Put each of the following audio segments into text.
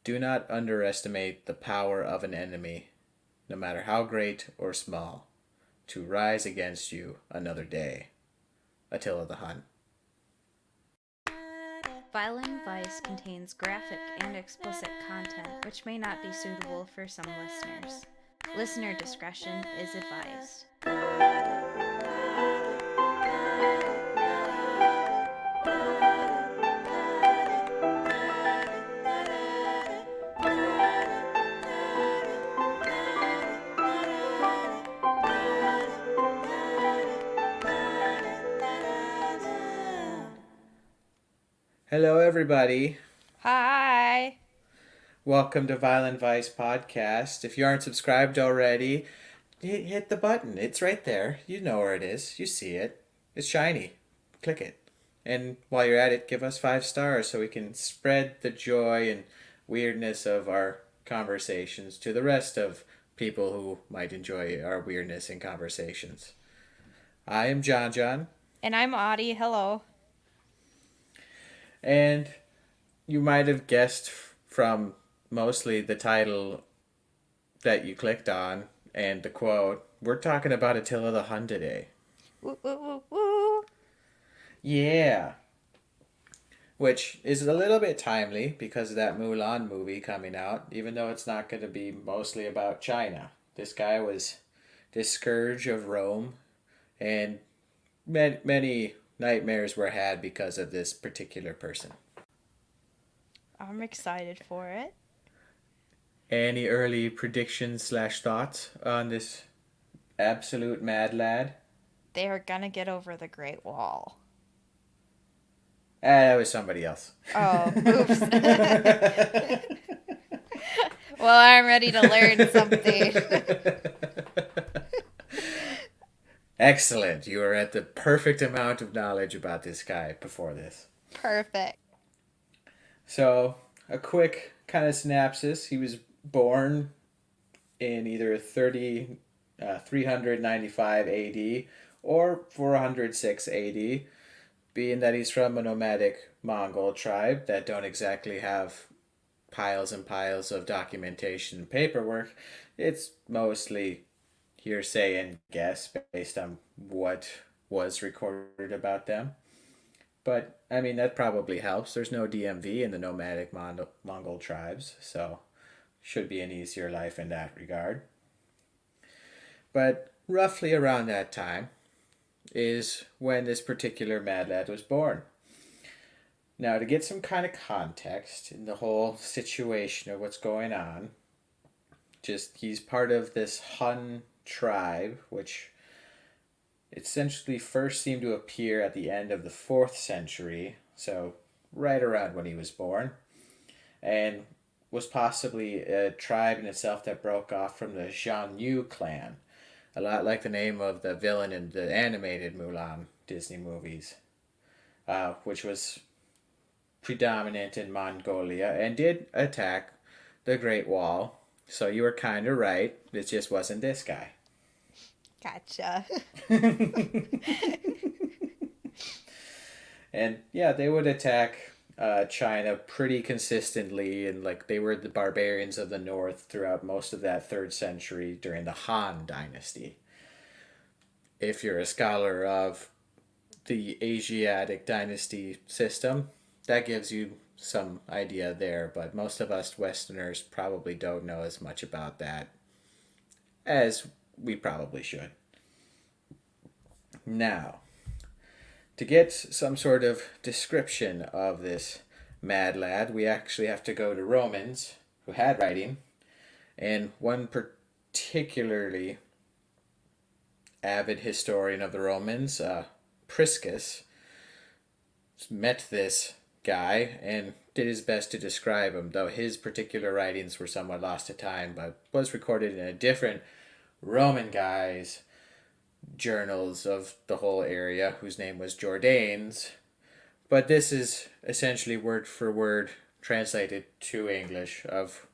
Do not underestimate the power of an enemy, no matter how great or small, to rise against you another day. Attila the Hun. Violent Vice contains graphic and explicit content which may not be suitable for some listeners. Listener discretion is advised. Hello, everybody. Hi! Welcome to Violent Vice Podcast. If you aren't subscribed already, hit the button. It's right there. You know where it is. You see it. It's shiny. Click it. And while you're at it, give us 5 stars so we can spread the joy and weirdness of our conversations to the rest of people who might enjoy our weirdness in conversations. I am John John, And I'm Audi. Hello. and you might have guessed from mostly the title that you clicked on and the quote, we're talking about Attila the Hun today. Woo woo woo woo! Yeah. Which is a little bit timely because of that Mulan movie coming out, even though it's not going to be mostly about China. This guy was this scourge of Rome, and many nightmares were had because of this particular person. I'm excited for it. Any early predictions slash thoughts on this absolute mad lad? They are gonna get over the Great Wall. That was somebody else. Oh, oops. Well, I'm ready to learn something. Excellent. You are at the perfect amount of knowledge about this guy before this. Perfect. So, a quick kind of synopsis. He was born in either 395 AD or 406 AD, being that he's from a nomadic Mongol tribe that don't exactly have piles and piles of documentation and paperwork. It's mostly hearsay and guess based on what was recorded about them. But I mean, that probably helps. There's no DMV in the nomadic Mongol tribes, so should be an easier life in that regard. But roughly around that time is when this particular mad lad was born. Now, to get some kind of context in the whole situation of what's going on, just he's part of this Hun tribe, which essentially first seemed to appear at the end of the 4th century, so right around when he was born, and was possibly a tribe in itself that broke off from the Jian Yu clan, a lot like the name of the villain in the animated Mulan Disney movies, which was predominant in Mongolia and did attack the Great Wall. So you were kind of right. It just wasn't this guy. Gotcha. And yeah, they would attack China pretty consistently, and like they were the barbarians of the north throughout most of that 3rd century during the Han Dynasty. If you're a scholar of the Asiatic dynasty system, that gives you some idea there, but most of us Westerners probably don't know as much about that as we probably should. Now, to get some sort of description of this mad lad, we actually have to go to Romans who had writing, and one particularly avid historian of the Romans, Priscus, met this guy and did his best to describe him, though his particular writings were somewhat lost to time, but was recorded in a different Roman guy's journals of the whole area, whose name was Jordanes. But this is essentially word for word translated to English of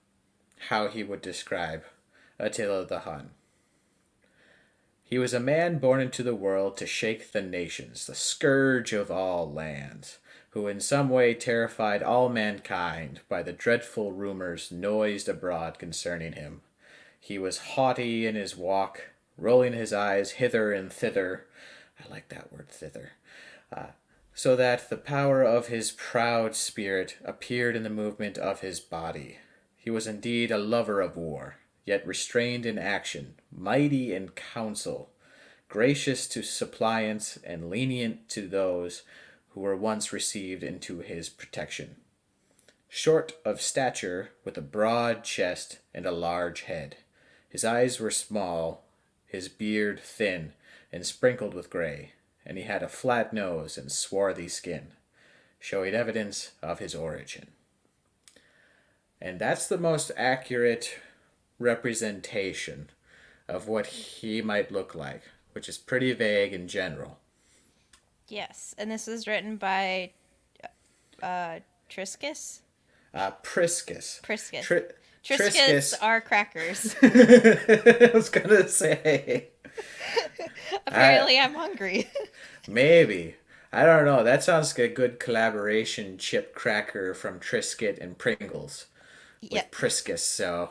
how he would describe Attila the Hun. He was a man born into the world to shake the nations, the scourge of all lands, who in some way terrified all mankind by the dreadful rumors noised abroad concerning him. He was haughty in his walk, rolling his eyes hither and thither. I like that word, thither. So that the power of his proud spirit appeared in the movement of his body. He was indeed a lover of war, yet restrained in action, mighty in counsel, gracious to suppliants, and lenient to those who were once received into his protection. Short of stature, with a broad chest and a large head. His eyes were small, his beard thin and sprinkled with gray, and he had a flat nose and swarthy skin, showing evidence of his origin. And that's the most accurate representation of what he might look like, which is pretty vague in general. Yes, and this was written by Triscus? Priscus. Priscus. Triscus Triscus are crackers. I was going to say. Apparently I'm hungry. Maybe. I don't know. That sounds like a good collaboration chip cracker from Triscuit and Pringles with Priscus, so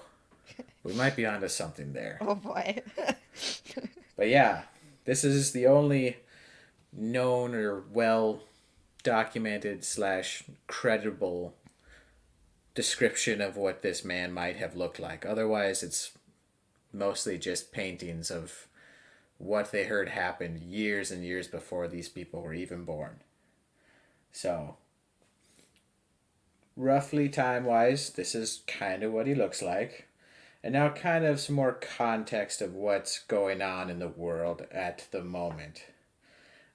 we might be onto something there. Oh boy. But yeah, this is the only known or well documented / credible description of what this man might have looked like. Otherwise, it's mostly just paintings of what they heard happened years and years before these people were even born. So, roughly time-wise, this is kind of what he looks like. And now kind of some more context of what's going on in the world at the moment.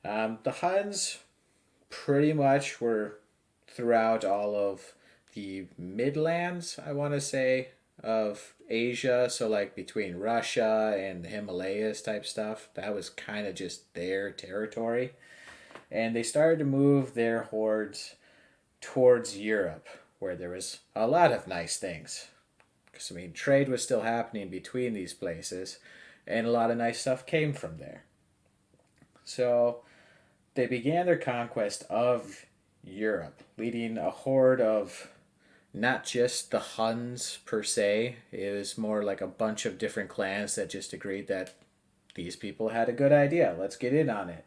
The Huns pretty much were throughout all of the Midlands, I want to say, of Asia. So like between Russia and the Himalayas type stuff. That was kind of just their territory. And they started to move their hordes towards Europe, where there was a lot of nice things. Because, I mean, trade was still happening between these places, and a lot of nice stuff came from there. So they began their conquest of Europe, leading a horde of not just the Huns per se. It was more like a bunch of different clans that just agreed that these people had a good idea. Let's get in on it.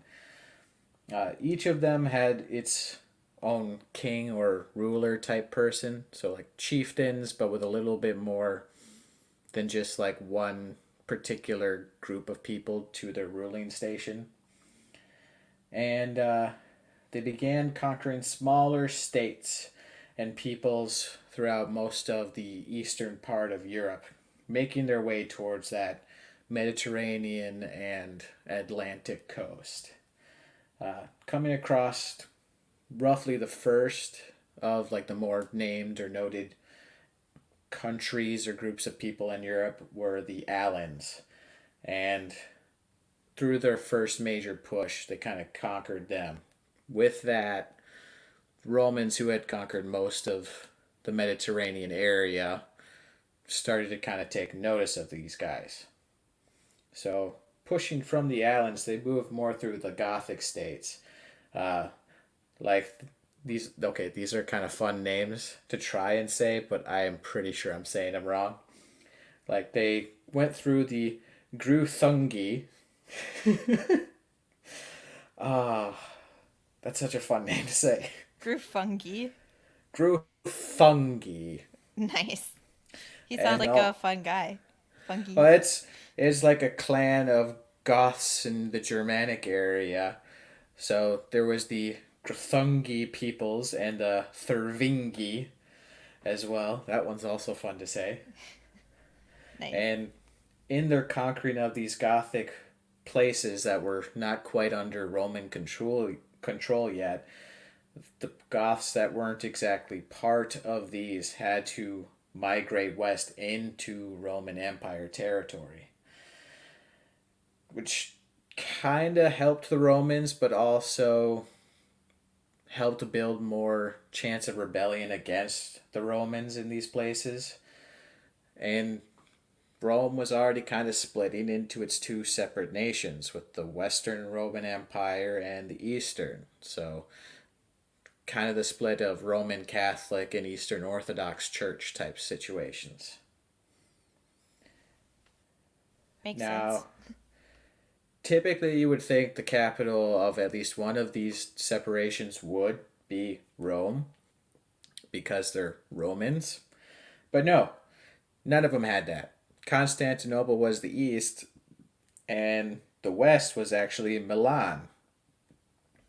Each of them had its own king or ruler type person. So like chieftains, but with a little bit more than just like one particular group of people to their ruling station. And they began conquering smaller states and peoples throughout most of the eastern part of Europe, making their way towards that Mediterranean and Atlantic coast. Coming across roughly the first of like the more named or noted countries or groups of people in Europe were the Alans. And through their first major push, they kind of conquered them. With that, Romans, who had conquered most of the Mediterranean area, started to kind of take notice of these guys. So, pushing from the Alans, they moved more through the Gothic states. These are kind of fun names to try and say, but I am pretty sure I'm saying them wrong. Like, they went through the Gruthungi. That's such a fun name to say. Grufungi. Gruthungi. Nice. He sounds like a fun guy. Fungi. Well, it's like a clan of Goths in the Germanic area. So there was the Gruthungi peoples and the Thervingi as well. That one's also fun to say. Nice. And in their conquering of these Gothic places that were not quite under Roman control yet, the Goths that weren't exactly part of these had to migrate west into Roman Empire territory, which kind of helped the Romans, but also helped to build more chance of rebellion against the Romans in these places. And Rome was already kind of splitting into its two separate nations, with the Western Roman Empire and the Eastern. So kind of the split of Roman Catholic and Eastern Orthodox Church type situations. Makes sense. Now, typically you would think the capital of at least one of these separations would be Rome because they're Romans. But no, none of them had that. Constantinople was the east, and the west was actually Milan,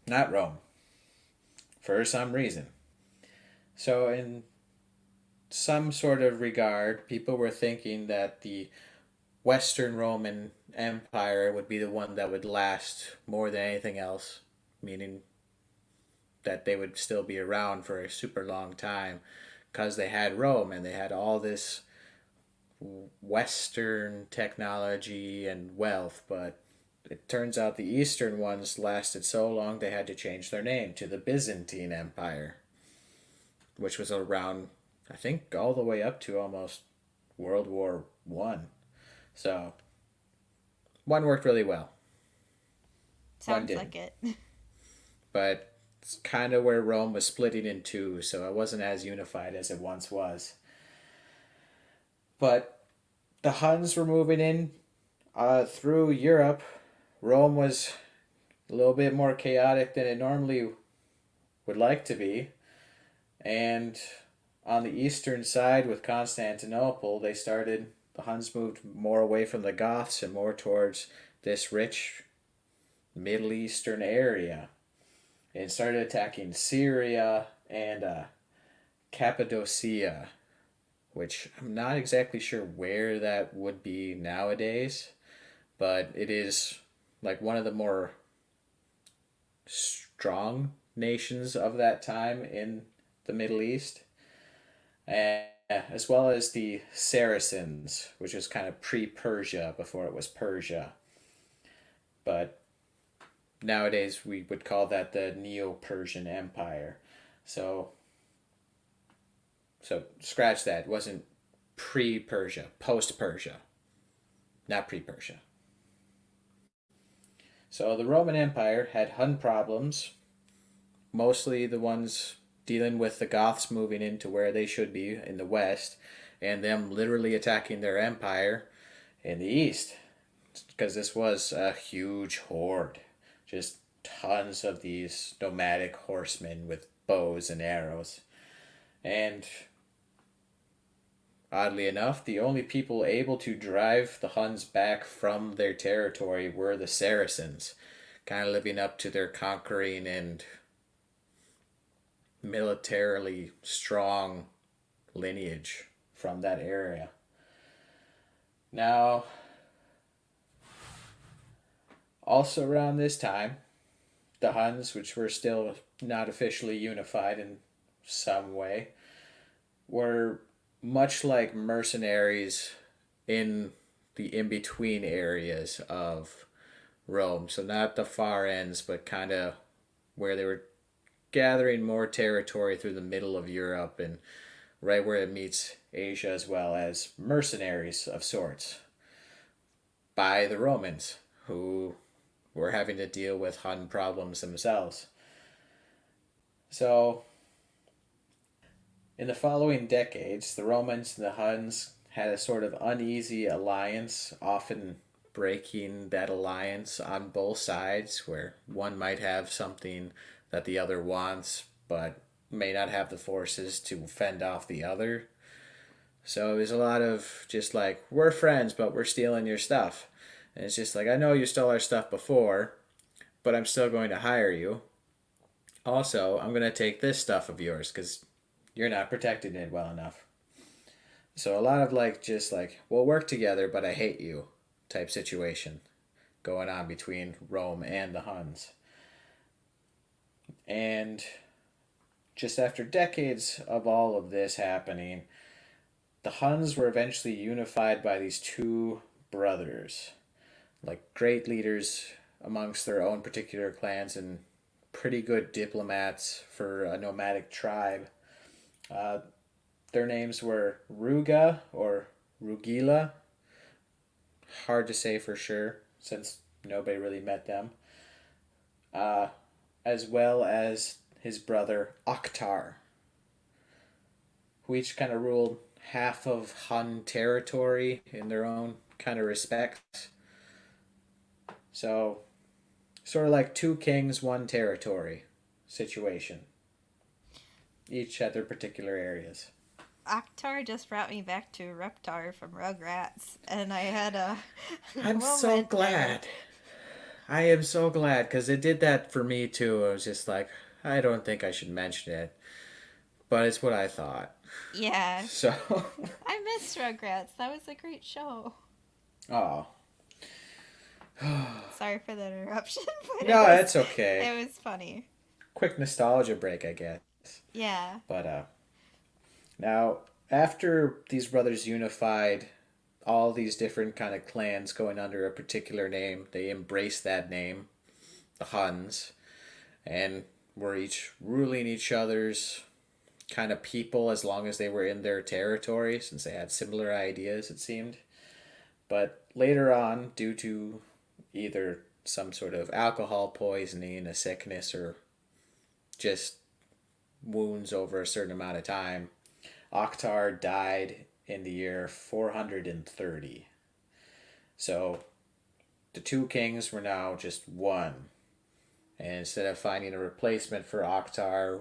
not Rome, for some reason. So, in some sort of regard, people were thinking that the Western Roman Empire would be the one that would last more than anything else, meaning that they would still be around for a super long time because they had Rome and they had all this Western technology and wealth, but it turns out the Eastern ones lasted so long they had to change their name to the Byzantine Empire, which was around, I think, all the way up to almost World War I. So one worked really well, one Sounds didn't. like it. But it's kind of where Rome was splitting in two, so it wasn't as unified as it once was. But the Huns were moving in through Europe. Rome was a little bit more chaotic than it normally would like to be. And on the eastern side with Constantinople, the Huns moved more away from the Goths and more towards this rich Middle Eastern area and started attacking Syria and Cappadocia, which I'm not exactly sure where that would be nowadays, but it is like one of the more strong nations of that time in the Middle East, and as well as the Saracens, which was kind of pre Persia before it was Persia. But nowadays we would call that the Neo Persian Empire. So, so scratch that. It wasn't pre Persia, post Persia, not pre Persia. So the Roman Empire had Hun problems, mostly the ones dealing with the Goths moving into where they should be in the west, and them literally attacking their empire in the east. Because this was a huge horde. Just tons of these nomadic horsemen with bows and arrows. And oddly enough, the only people able to drive the Huns back from their territory were the Saracens, kind of living up to their conquering and militarily strong lineage from that area. Now, also around this time, the Huns, which were still not officially unified in some way, were much like mercenaries in the in between areas of Rome. So, not the far ends, but kind of where they were gathering more territory through the middle of Europe and right where it meets Asia, as well as mercenaries of sorts by the Romans who were having to deal with Hun problems themselves. So, in the following decades, the Romans and the Huns had a sort of uneasy alliance, often breaking that alliance on both sides, where one might have something that the other wants, but may not have the forces to fend off the other. So it was a lot of just like, we're friends, but we're stealing your stuff. And it's just like, I know you stole our stuff before, but I'm still going to hire you. Also, I'm going to take this stuff of yours because you're not protecting it well enough. So a lot of like, just like, we'll work together, but I hate you type situation going on between Rome and the Huns. And just after decades of all of this happening, the Huns were eventually unified by these two brothers, like great leaders amongst their own particular clans and pretty good diplomats for a nomadic tribe. Uh, their names were Ruga or Rugila. Hard to say for sure since nobody really met them. Uh, as well as his brother Oktar, who each kind of ruled half of Hun territory in their own kind of respects. So, sort of like two kings, one territory situation. Each had their particular areas. Oktar just brought me back to Reptar from Rugrats, and I had a I'm so moment there. glad. I am so glad because it did that for me too. I was just like, I don't think I should mention it, but it's what I thought. Yeah, So, I missed Rugrats. That was a great show. oh, Sorry for the interruption, but no, that's okay. it was funny. Quick nostalgia break, I guess. Yeah. But now after these brothers unified all these different kind of clans going under a particular name, they embraced that name, the Huns, and were each ruling each other's kind of people as long as they were in their territory, since they had similar ideas, it seemed. But later on, due to either some sort of alcohol poisoning, a sickness, or just wounds over a certain amount of time, Oktar died in the year 430. So the two kings were now just one. And instead of finding a replacement for Oktar,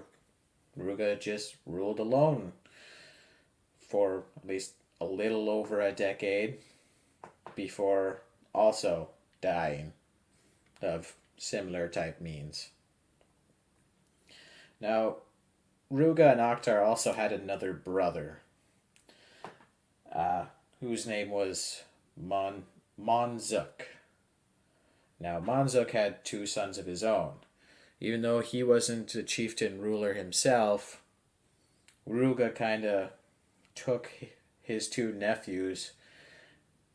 Ruga just ruled alone for at least a little over a decade before also dying of similar type means. Now, Ruga and Oktar also had another brother, whose name was Monzuk. Now, Monzuk had two sons of his own. Even though he wasn't a chieftain ruler himself, Ruga kind of took his two nephews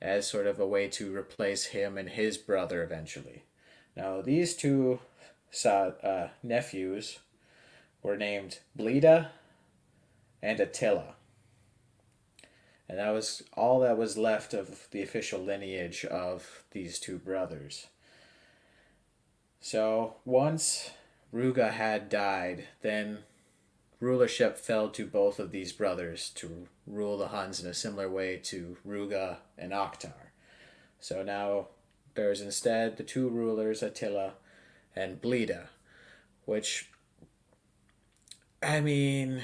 as sort of a way to replace him and his brother eventually. Now, these two nephews were named Blida and Attila. And that was all that was left of the official lineage of these two brothers. So once Ruga had died, then rulership fell to both of these brothers to rule the Huns in a similar way to Ruga and Oktar. So now there's instead the two rulers, Attila and Blida, which, I mean,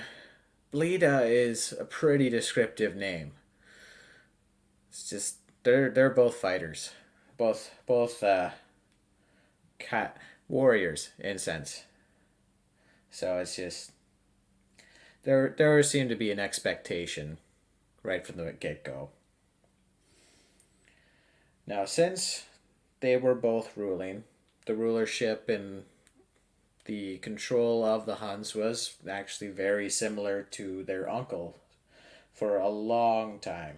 Blida is a pretty descriptive name. It's just they're both fighters, both cat warriors in a sense. So it's just there seemed to be an expectation right from the get go. Now, since they were both ruling, the rulership and the control of the Huns was actually very similar to their uncle for a long time.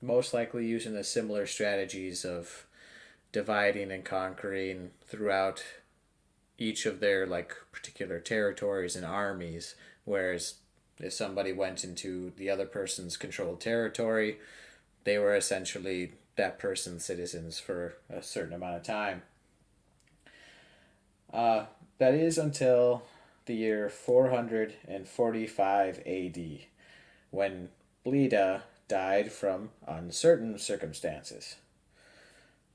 Most likely using the similar strategies of dividing and conquering throughout each of their like particular territories and armies. Whereas if somebody went into the other person's controlled territory, they were essentially that person's citizens for a certain amount of time. That is until the year 445 AD, when Blida died from uncertain circumstances.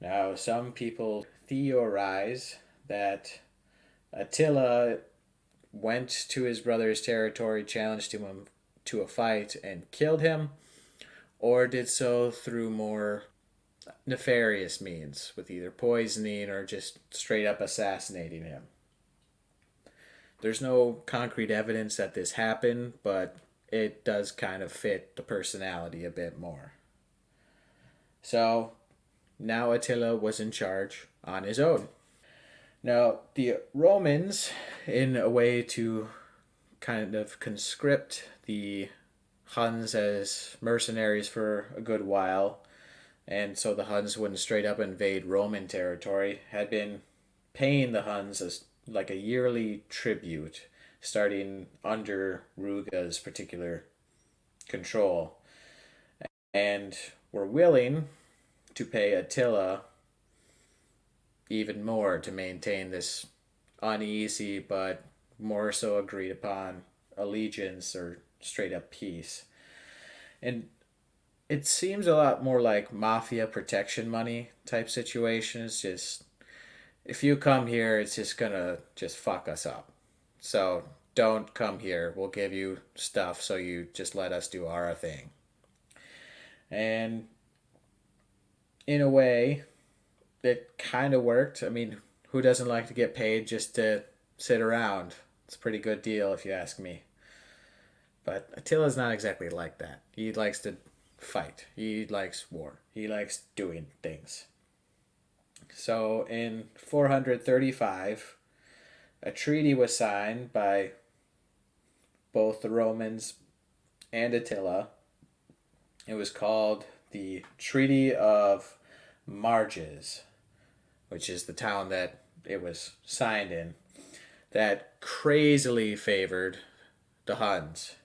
Now, some people theorize that Attila went to his brother's territory, challenged him to a fight, and killed him, or did so through more nefarious means, with either poisoning or just straight up assassinating him. There's no concrete evidence that this happened, but it does kind of fit the personality a bit more. So now Attila was in charge on his own. Now, the Romans, in a way to kind of conscript the Huns as mercenaries for a good while, and so the Huns wouldn't straight up invade Roman territory, had been paying the Huns as like a yearly tribute, starting under Ruga's particular control, and were willing to pay Attila even more to maintain this uneasy but more so agreed upon allegiance or straight up peace. And it seems a lot more like mafia protection money type situations. Just if you come here, it's just gonna just fuck us up. So don't come here. We'll give you stuff so you just let us do our thing. And in a way, it kind of worked. I mean, who doesn't like to get paid just to sit around? It's a pretty good deal if you ask me. But Attila's not exactly like that. He likes to fight. He likes war. He likes doing things. So in 435, a treaty was signed by both the Romans and Attila. It was called the Treaty of Marges, which is the town that it was signed in, that crazily favored the Huns,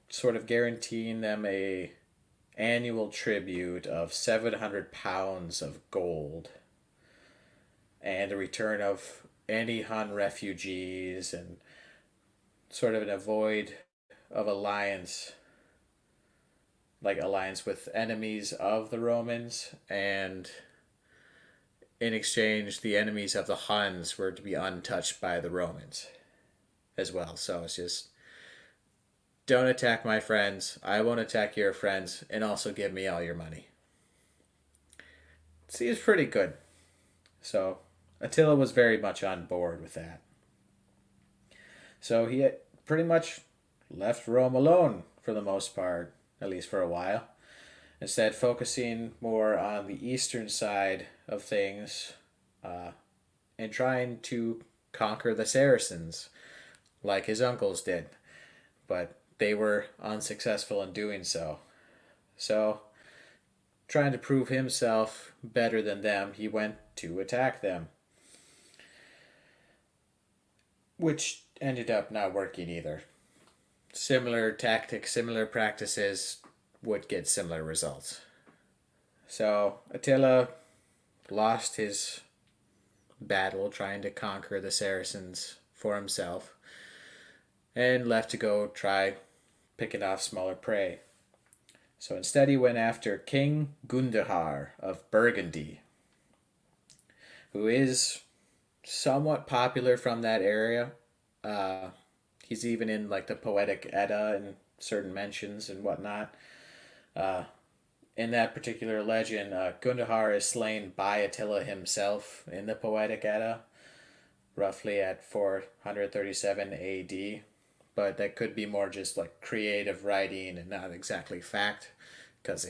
sort of guaranteeing them a annual tribute of 700 pounds of gold and a return of any Hun refugees and sort of an avoid of alliance, like alliance with enemies of the Romans, and in exchange the enemies of the Huns were to be untouched by the Romans as well. So it's just, don't attack my friends, I won't attack your friends, and also give me all your money. Seems pretty good. So Attila was very much on board with that. So he had pretty much left Rome alone for the most part, at least for a while. Instead, focusing more on the eastern side of things and trying to conquer the Saracens like his uncles did. But they were unsuccessful in doing so. So, trying to prove himself better than them, he went to attack them, which ended up not working either. Similar tactics, similar practices would get similar results. So Attila lost his battle trying to conquer the Saracens for himself and left to go try picking off smaller prey. So instead he went after King Gundahar of Burgundy, who is somewhat popular from that area. He's even in like the Poetic Edda and certain mentions and whatnot. Uh, in that particular legend, Gundahar is slain by Attila himself in the Poetic Edda, roughly at 437 AD. But that could be more just like creative writing and not exactly fact, because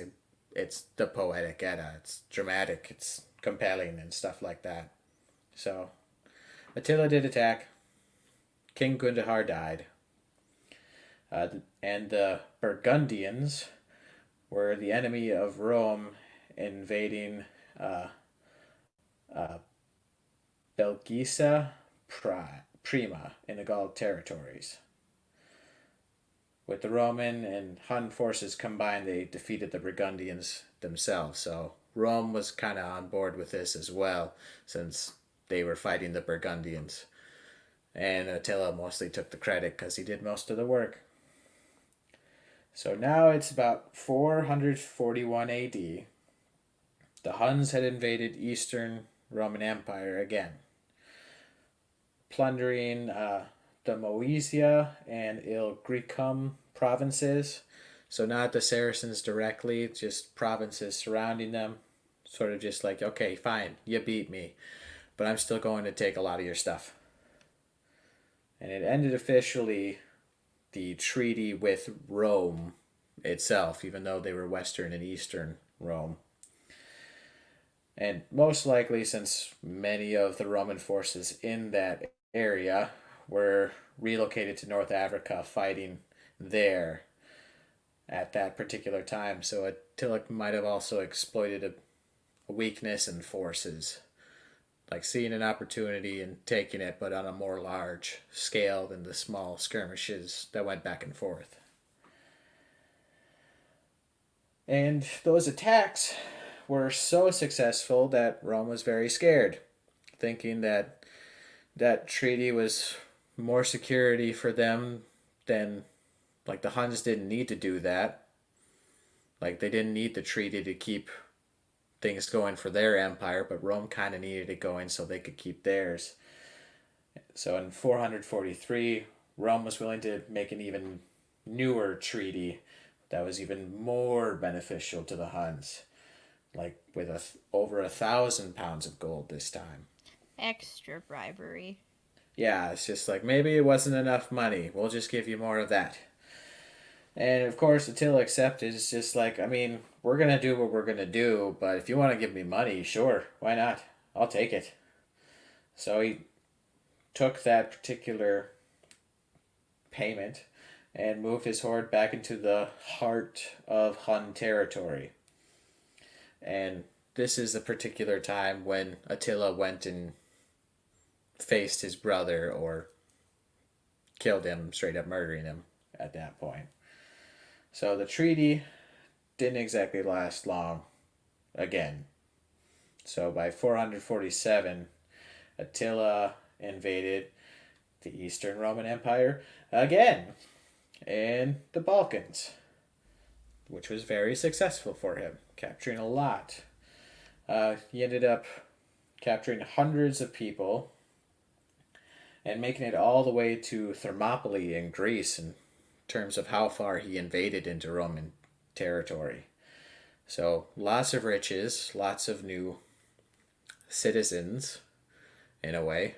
it's the Poetic Edda. It's dramatic, it's compelling, and stuff like that. So Attila did attack. King Gundahar died. And the Burgundians were the enemy of Rome, invading Belgisa Prima in the Gaul territories. With the Roman and Hun forces combined, they defeated the Burgundians themselves. So Rome was kind of on board with this as well, since they were fighting the Burgundians. And Attila mostly took the credit because he did most of the work. So now it's about 441 AD. The Huns had invaded Eastern Roman Empire again, plundering the Moesia and Illyricum provinces. So not the Saracens directly, just provinces surrounding them. Sort of just like, okay, fine, you beat me, but I'm still going to take a lot of your stuff. And it ended officially the treaty with Rome itself, even though they were Western and Eastern Rome. And most likely, since many of the Roman forces in that area were relocated to North Africa, fighting there at that particular time. So Attila might have also exploited a weakness in forces, like seeing an opportunity and taking it, but on a more large scale than the small skirmishes that went back and forth. And those attacks were so successful that Rome was very scared, thinking that that treaty was more security for them than, like, the Huns didn't need to do that. Like, they didn't need the treaty to keep things going for their empire, but Rome kind of needed it going so they could keep theirs. So in 443, Rome was willing to make an even newer treaty that was even more beneficial to the Huns, like with over 1,000 pounds of gold this time. Extra bribery. Yeah, it's just like, maybe it wasn't enough money. We'll just give you more of that. And of course, Attila accepted. It's just like, I mean, we're going to do what we're going to do, but if you want to give me money, sure, why not? I'll take it. So he took that particular payment and moved his horde back into the heart of Hun territory. And this is a particular time when Attila went and faced his brother, or killed him, straight up murdering him at that point. So the treaty didn't exactly last long again. So by 447, Attila invaded the Eastern Roman Empire again in the Balkans, which was very successful for him, capturing a lot. He ended up capturing hundreds of people and making it all the way to Thermopylae in Greece in terms of how far he invaded into Roman territory. So lots of riches, lots of new citizens, in a way,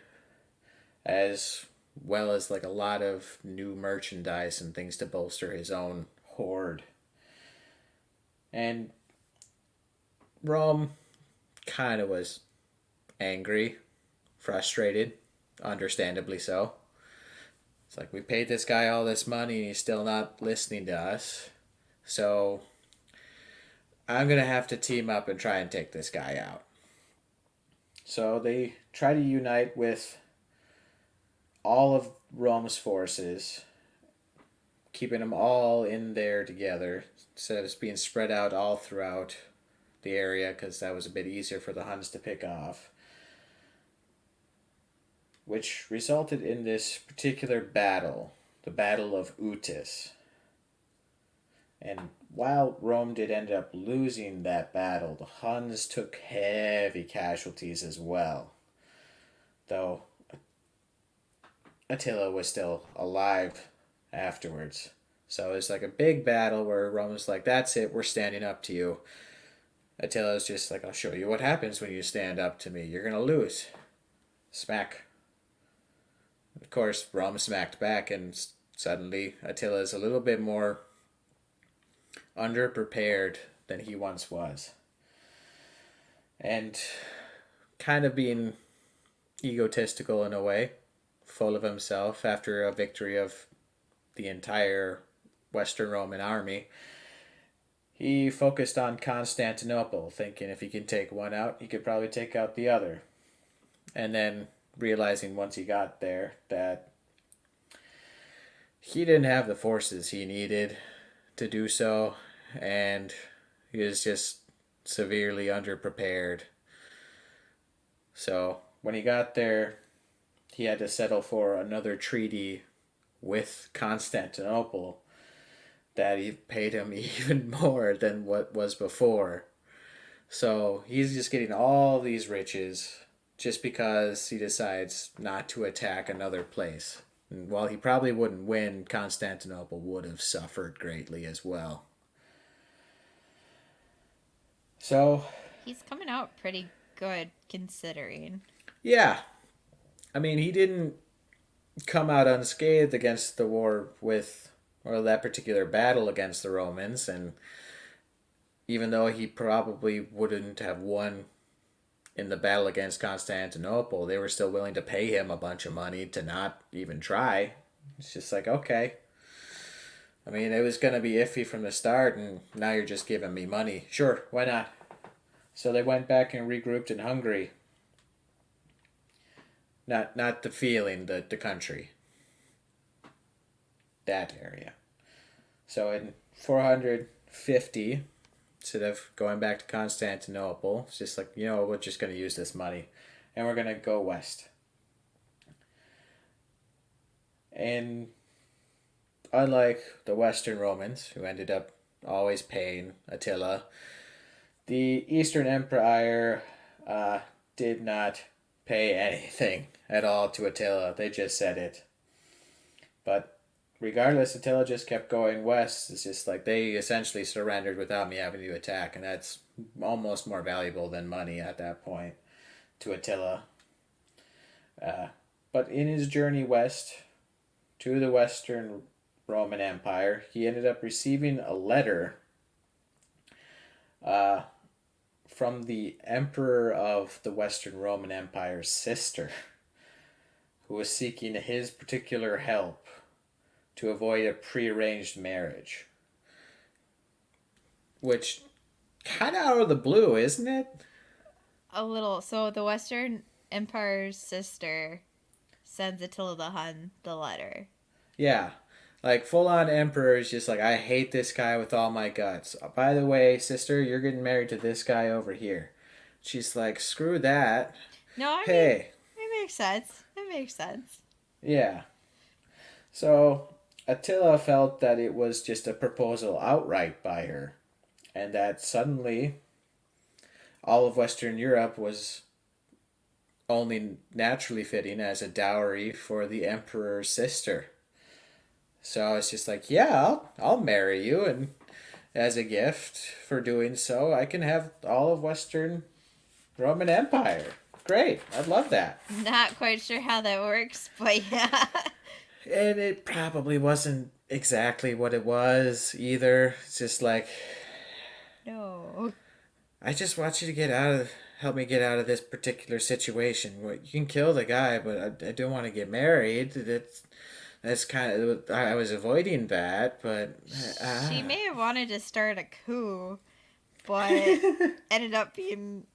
as well as like a lot of new merchandise and things to bolster his own horde. And Rome kind of was angry, frustrated, understandably so. It's like, we paid this guy all this money and he's still not listening to us. So I'm going to have to team up and try and take this guy out. So they try to unite with all of Rome's forces, keeping them all in there together instead of being spread out all throughout the area, because that was a bit easier for the Huns to pick off. Which resulted in this particular battle, the Battle of Utis. And while Rome did end up losing that battle, the Huns took heavy casualties as well. Though Attila was still alive afterwards. So it's like a big battle where Rome was like, that's it, we're standing up to you. Attila's just like, I'll show you what happens when you stand up to me. You're going to lose. Smack. Of course, Rome smacked back, and suddenly Attila is a little bit more underprepared than he once was. And kind of being egotistical in a way, full of himself after a victory of the entire Western Roman army, he focused on Constantinople, thinking if he can take one out, he could probably take out the other. And then realizing once he got there that he didn't have the forces he needed to do so, and he was just severely underprepared. So when he got there, he had to settle for another treaty with Constantinople that he paid him even more than what was before. So he's just getting all these riches just because he decides not to attack another place. And while he probably wouldn't win, Constantinople would have suffered greatly as well. So he's coming out pretty good considering. Yeah. I mean, he didn't come out unscathed against the war with, or that particular battle against the Romans, and even though he probably wouldn't have won in the battle against Constantinople, they were still willing to pay him a bunch of money to not even try. It's just like, okay. I mean, it was going to be iffy from the start, and now you're just giving me money. Sure, why not? So they went back and regrouped in Hungary. Not the feeling, the country. That area. So in 450, instead of going back to Constantinople, it's just like, we're just going to use this money and we're going to go west. And unlike the Western Romans, who ended up always paying Attila, the Eastern Empire did not pay anything at all to Attila. They just said it. But regardless, Attila just kept going west. It's just like they essentially surrendered without me having to attack, and that's almost more valuable than money at that point to Attila. Uh, but in his journey west to the Western Roman Empire, he ended up receiving a letter uh, from the Emperor of the Western Roman Empire's sister, who was seeking his particular help to avoid a prearranged marriage. Which, kind of out of the blue, isn't it? A little. So the Western Empire's sister sends Attila the Hun the letter. Yeah. Like, full on Emperor is just like, I hate this guy with all my guts. By the way, sister, you're getting married to this guy over here. She's like, screw that. No, I mean, Hey. it makes sense. It makes sense. Yeah. So, Attila felt that it was just a proposal outright by her, and that suddenly all of Western Europe was only naturally fitting as a dowry for the emperor's sister. So it's just like, yeah, I'll marry you, and as a gift for doing so, I can have all of Western Roman Empire. Great, I'd love that. Not quite sure how that works, but yeah. And it probably wasn't exactly what it was either. It's just like, No. I just want you to help me get out of this particular situation. You can kill the guy, but I don't want to get married. That's kind of, I was avoiding that, but She may have wanted to start a coup, but ended up being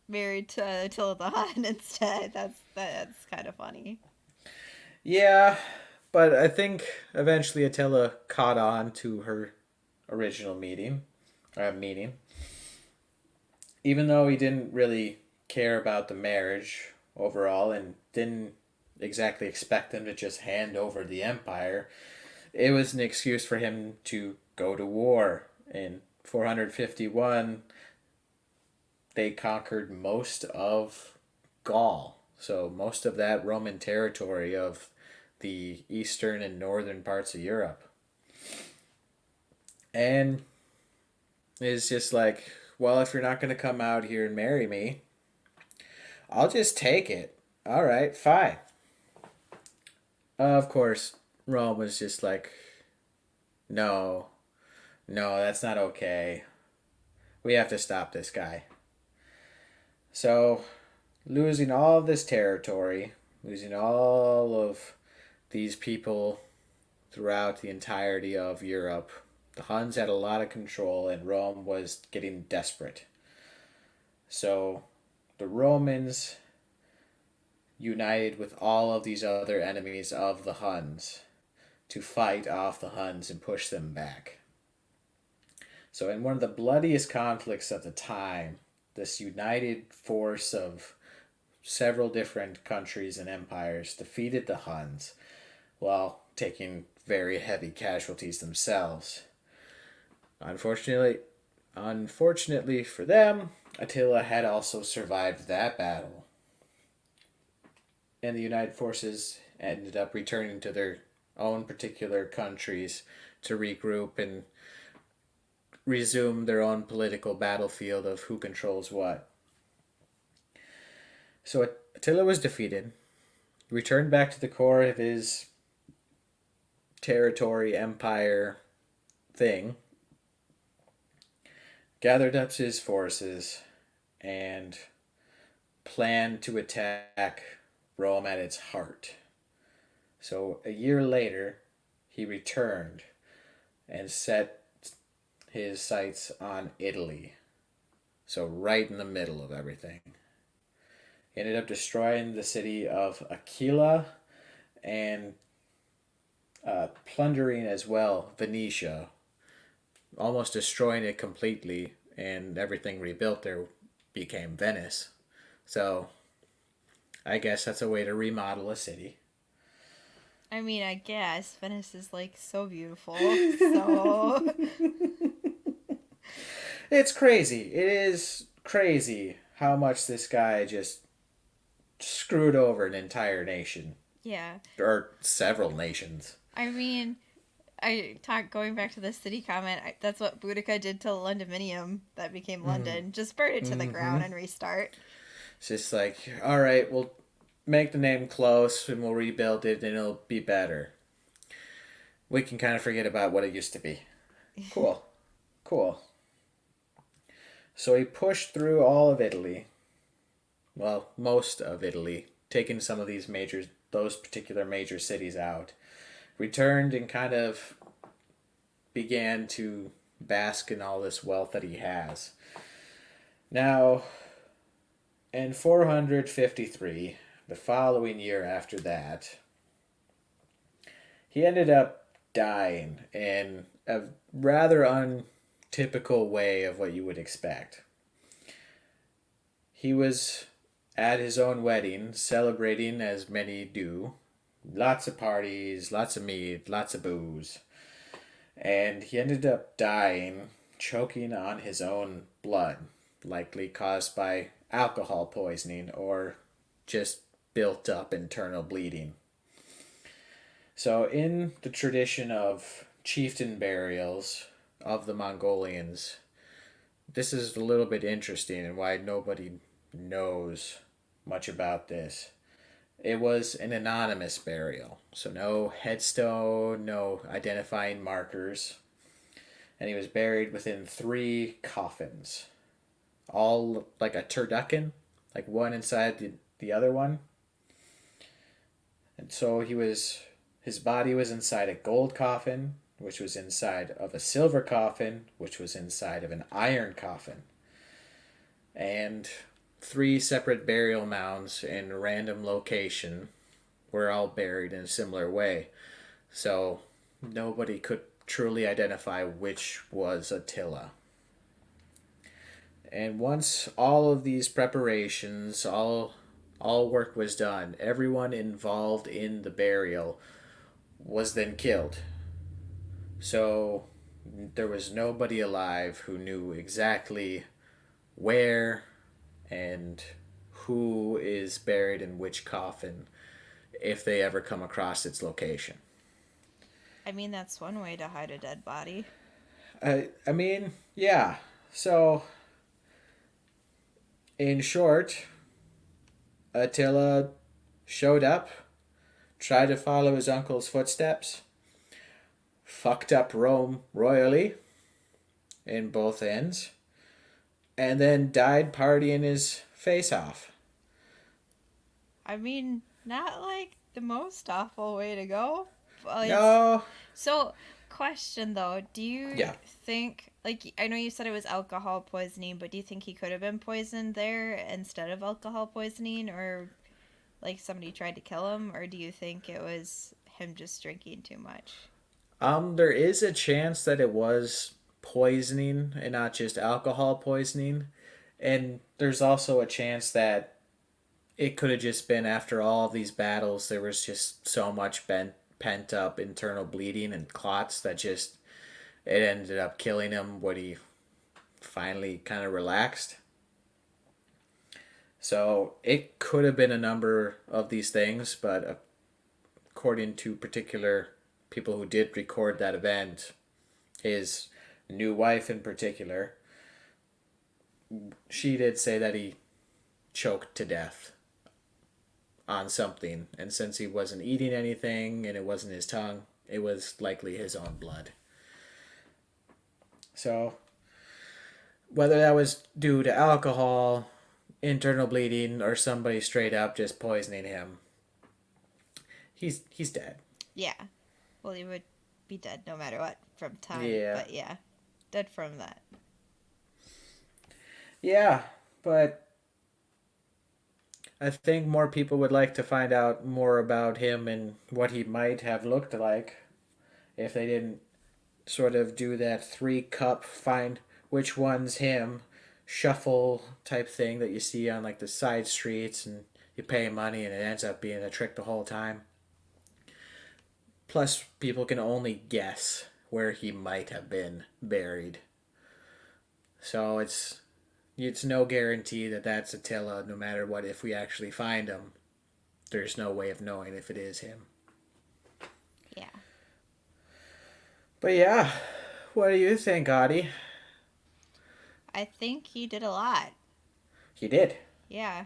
married to Attila the Hun instead. That's kind of funny. Yeah, but I think eventually Attila caught on to her original meeting. Even though he didn't really care about the marriage overall and didn't exactly expect them to just hand over the empire, it was an excuse for him to go to war. In 451, they conquered most of Gaul. So most of that Roman territory of the eastern and northern parts of Europe. And it's just like, well, if you're not going to come out here and marry me, I'll just take it. All right, fine. Of course, Rome was just like, no, no, that's not okay. We have to stop this guy. So, losing all of this territory, losing all of these people throughout the entirety of Europe, the Huns had a lot of control and Rome was getting desperate. So, the Romans united with all of these other enemies of the Huns to fight off the Huns and push them back. So, in one of the bloodiest conflicts of the time, this united force of several different countries and empires defeated the Huns while taking very heavy casualties themselves. Unfortunately for them, Attila had also survived that battle. And the United Forces ended up returning to their own particular countries to regroup and resume their own political battlefield of who controls what. So Attila was defeated, returned back to the core of his territory, empire thing, gathered up his forces, and planned to attack Rome at its heart. So a year later, he returned and set his sights on Italy. So right in the middle of everything. He ended up destroying the city of Aquila and plundering as well Venetia, almost destroying it completely, and everything rebuilt there became Venice. So I guess that's a way to remodel a city. I mean, I guess Venice is like so beautiful. So It's crazy. It is crazy how much this guy just screwed over an entire nation yeah. or several nations. I mean, I talk going back to the city comment. That's what Boudica did to Londyminium that became London. Just burn it to the Mm-hmm. ground and restart. It's just like, all right, we'll make the name close and we'll rebuild it and it'll be better. We can kind of forget about what it used to be. Cool. Cool. So he pushed through all of Italy. Well, most of Italy, taking some of those particular major cities out. Returned and kind of began to bask in all this wealth that he has. Now, in 453, the following year after that, he ended up dying in a rather untypical way of what you would expect. He was at his own wedding, celebrating as many do. Lots of parties, lots of meat, lots of booze. And he ended up dying, choking on his own blood, likely caused by alcohol poisoning or just built up internal bleeding. So, in the tradition of chieftain burials of the Mongolians, this is a little bit interesting and why nobody knows much about this. It was an anonymous burial, so no headstone, no identifying markers, and he was buried within 3 coffins, all like a turducken, like one inside the other one. And so his body was inside a gold coffin, which was inside of a silver coffin, which was inside of an iron coffin. And 3 separate burial mounds in a random location were all buried in a similar way. So nobody could truly identify which was Attila. And once all of these preparations, all work was done, everyone involved in the burial was then killed. So there was nobody alive who knew exactly where and who is buried in which coffin if they ever come across its location. I mean, that's one way to hide a dead body. I mean, yeah. So, in short, Attila showed up, tried to follow his uncle's footsteps, fucked up Rome royally in both ends, and then died partying his face off. I mean, not like the most awful way to go. Well, No, so, question though, do you yeah. think, like, I know you said it was alcohol poisoning, but do you think he could have been poisoned there instead of alcohol poisoning, or like somebody tried to kill him, or do you think it was him just drinking too much? There is a chance that it was poisoning and not just alcohol poisoning. And there's also a chance that it could have just been after all of these battles, there was just so much pent up internal bleeding and clots that just it ended up killing him when he finally kind of relaxed. So it could have been a number of these things, but according to particular people who did record that event, his new wife in particular, she did say that he choked to death on something, and since he wasn't eating anything and it wasn't his tongue, it was likely his own blood. So whether that was due to alcohol, internal bleeding, or somebody straight up just poisoning him, he's dead. Yeah. Well, he would be dead no matter what from time, Yeah. but yeah, dead from that. Yeah, but I think more people would like to find out more about him and what he might have looked like if they didn't sort of do that 3 cup find which one's him shuffle type thing that you see on like the side streets and you pay money and it ends up being a trick the whole time. Plus, people can only guess where he might have been buried. So it's no guarantee that that's Attila, no matter what. If we actually find him, there's no way of knowing if it is him. Yeah. But yeah, what do you think, Audie? I think he did a lot. He did. Yeah.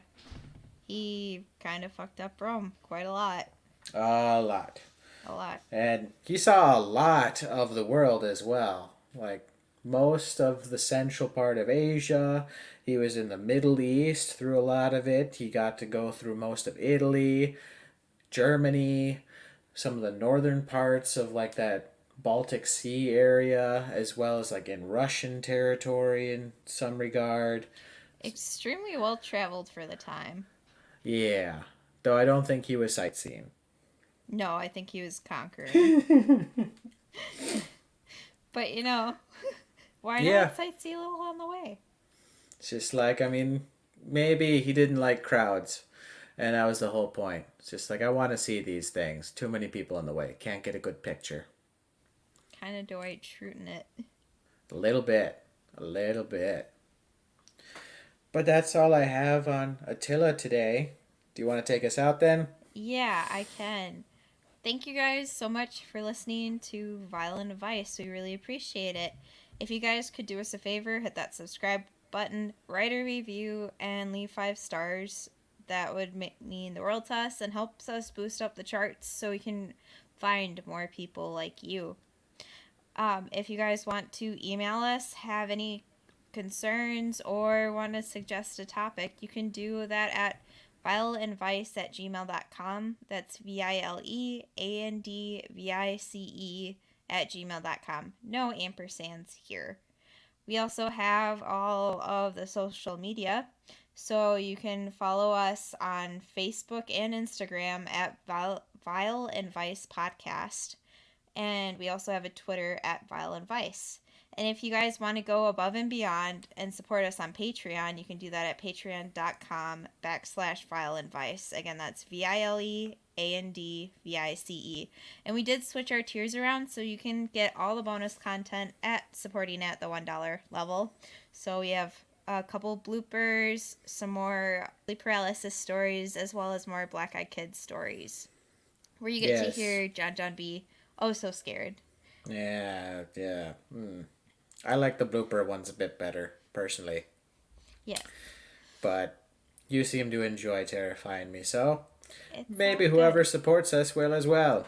He kind of fucked up Rome quite a lot. A lot. A lot. And he saw a lot of the world as well. Like most of the central part of Asia. He was in the Middle East through a lot of it. He got to go through most of Italy, Germany, some of the northern parts of like that Baltic Sea area, as well as like in Russian territory in some regard. Extremely well traveled for the time. Yeah. Though I don't think he was sightseeing. No, I think he was conquering. But why Yeah. not sightsee a little on the way? It's just like, I mean, maybe he didn't like crowds. And that was the whole point. It's just like, I want to see these things. Too many people in the way. Can't get a good picture. Kind of Dwight Schrute it. A little bit. A little bit. But that's all I have on Attila today. Do you want to take us out then? Yeah, I can. Thank you guys so much for listening to Violent Advice. We really appreciate it. If you guys could do us a favor, hit that subscribe button, write a review, and leave 5 stars. That would mean the world to us and helps us boost up the charts so we can find more people like you. If you guys want to email us, have any concerns, or want to suggest a topic, you can do that at vileandvice@gmail.com. That's vileandvice@gmail.com. No ampersands here. We also have all of the social media, so you can follow us on Facebook and Instagram at Vile and Vice Podcast. And we also have a Twitter at Vile and Vice. And if you guys want to go above and beyond and support us on Patreon, you can do that at patreon.com/vileandvice. Again, that's VILEANDVICE. And we did switch our tiers around so you can get all the bonus content at supporting at the $1 level. So we have a couple bloopers, some more paralysis stories, as well as more Black Eyed Kids stories, where you get to hear John be so scared. Yeah. I like the blooper ones a bit better, personally. Yeah. But you seem to enjoy terrifying me, so It's maybe whoever supports us will as well.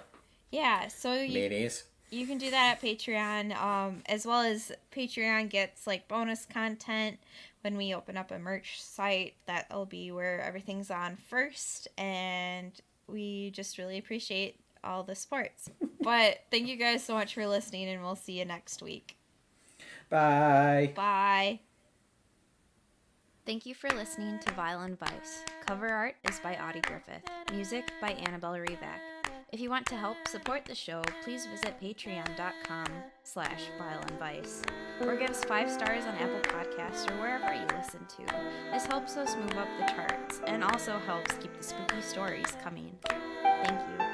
Yeah, so Meanies. You can do that at Patreon, as well as Patreon gets like bonus content when we open up a merch site. That'll be where everything's on first, and we just really appreciate all the supports. But thank you guys so much for listening, and we'll see you next week. Bye. Bye. Thank you for listening to Violent Vice. Cover art is by Audi Griffith. Music by Annabelle Revac. If you want to help support the show, please visit patreon.com/violentvice or give us 5 stars on Apple Podcasts or wherever you listen to. This helps us move up the charts and also helps keep the spooky stories coming. Thank you.